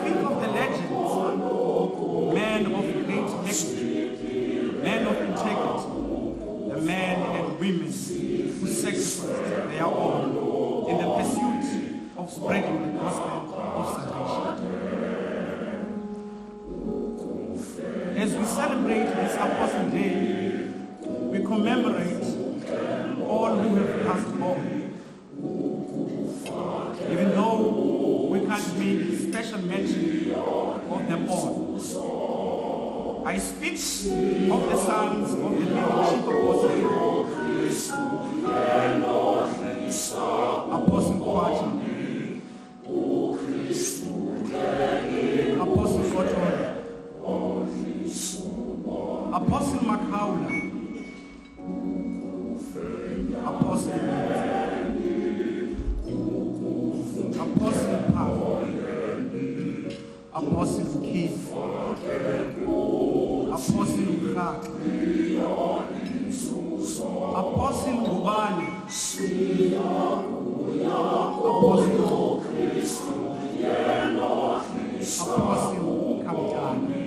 think of the legends, men of great history, men of integrity, the men and women who sacrificed their all in the pursuit of spreading the gospel of salvation. As we celebrate this Apostle Day, we commemorate all who have passed on. Even though we can't make special mention of them all, I speak of the sons of the living chief apostle, Apostle Kwacha, Apostle Kotori, Apostle Makaula, Apostle Apostle Paul, Apostle Keith, Apostle Ukak, Apostle Ubani, Apostle Kapitani.